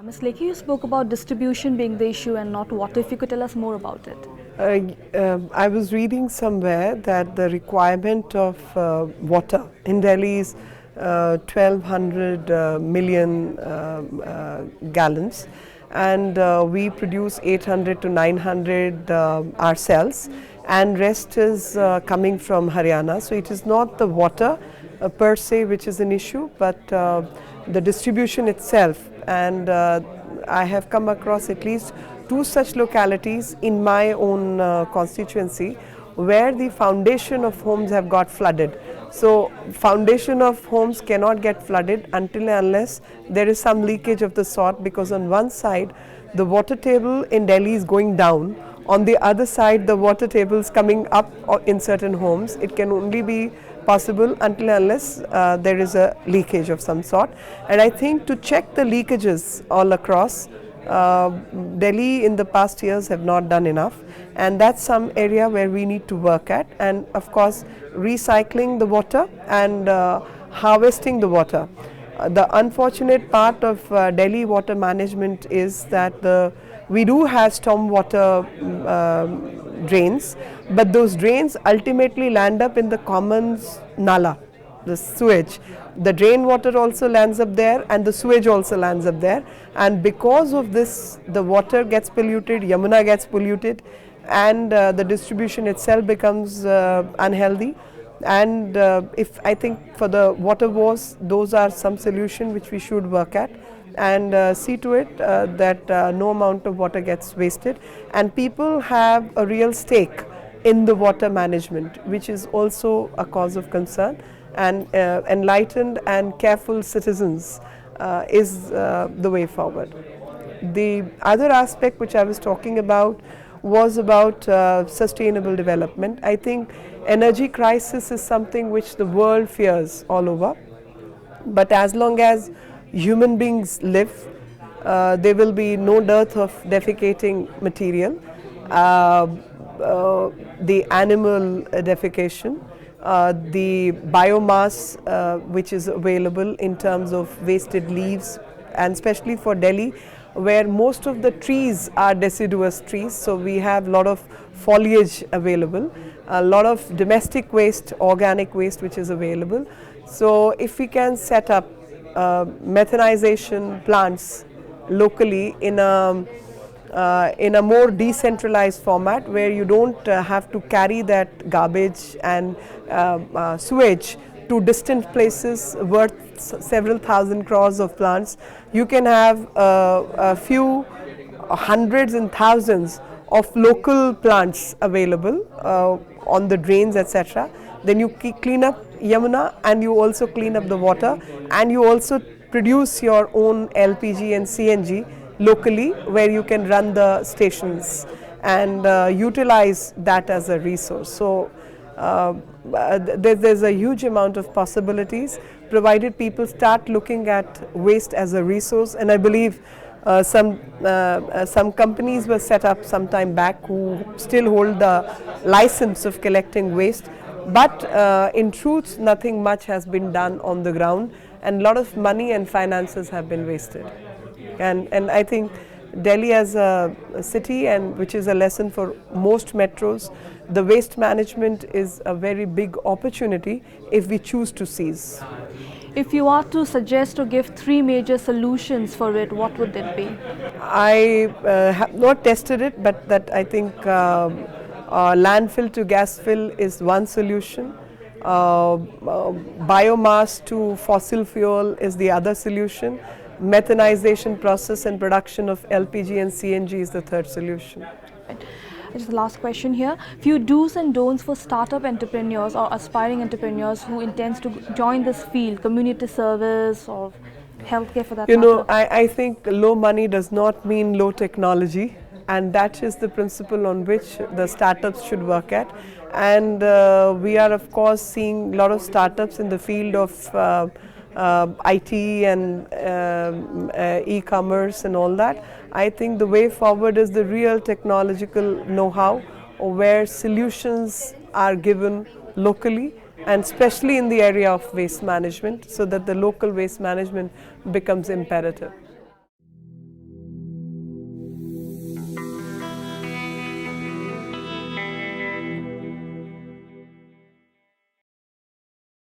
Ms. Lekhi, you spoke about distribution being the issue and not water. If you could tell us more about it. I was reading somewhere that the requirement of water in Delhi is 1200 million gallons, and we produce 800 to 900 ourselves, and rest is coming from Haryana. So it is not the water per se which is an issue, but the distribution itself. And I have come across at least 2 such localities in my own constituency where the foundation of homes have got flooded. So foundation of homes cannot get flooded until and unless there is some leakage of the sort, because on one side the water table in Delhi is going down, on the other side the water table is coming up in certain homes. It can only be possible until and unless there is a leakage of some sort. And I think to check the leakages all across, Delhi in the past years have not done enough, and that's some area where we need to work at. And of course recycling the water and harvesting the water. The unfortunate part of Delhi water management is that we do have stormwater drains, but those drains ultimately land up in the common nala, the sewage. The drain water also lands up there and the sewage also lands up there, and because of this the water gets polluted, Yamuna gets polluted, and the distribution itself becomes unhealthy. And if I think for the water wars, those are some solution which we should work at and see to it that no amount of water gets wasted, and people have a real stake in the water management, which is also a cause of concern. And enlightened and careful citizens is the way forward. The other aspect which I was talking about was about sustainable development. I think energy crisis is something which the world fears all over, but as long as human beings live, there will be no dearth of defecating material, the animal defecation, the biomass which is available in terms of wasted leaves, and especially for Delhi where most of the trees are deciduous trees, so we have a lot of foliage available, a lot of domestic waste, organic waste which is available. So if we can set up methanization plants locally in a more decentralized format, where you don't have to carry that garbage and sewage to distant places worth several thousand crores of plants. You can have a few hundreds and thousands of local plants available on the drains, etc. Then you clean up Yamuna, and you also clean up the water, and you also produce your own LPG and CNG locally, where you can run the stations and utilize that as a resource. So there's a huge amount of possibilities, provided people start looking at waste as a resource. And I believe some companies were set up some time back who still hold the license of collecting waste, but in truth nothing much has been done on the ground, and a lot of money and finances have been wasted. And I think Delhi as a city, and which is a lesson for most metros, the waste management is a very big opportunity if we choose to seize. If you are to suggest or give 3 major solutions for it, what would it be? I have not tested it, but that I think landfill to gas fill is one solution. Biomass to fossil fuel is the other solution. Methanization process and production of LPG and CNG is the third solution. Just the last question here. Few do's and don'ts for startup entrepreneurs or aspiring entrepreneurs who intends to join this field, community service or healthcare for that matter. You know, I think low money does not mean low technology, and that is the principle on which the startups should work at. And we are of course seeing a lot of startups in the field of IT and e-commerce and all that. I think the way forward is the real technological know-how, where solutions are given locally, and especially in the area of waste management, so that the local waste management becomes imperative.